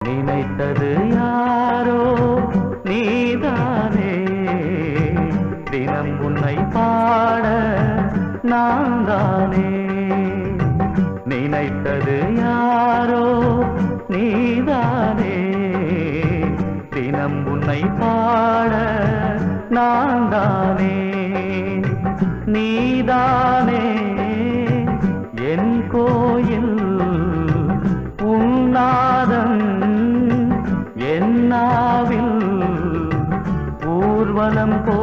நினைத்தது யாரோ நீதானே, தினம் உன்னை பாட நான் தானே. நினைத்தது யாரோ நீதானே, தினம் உன்னை பாட நான் தானே. நீதானே என் கோயில், உன்னாதம் என்னாவில் ஊர்வலம் போ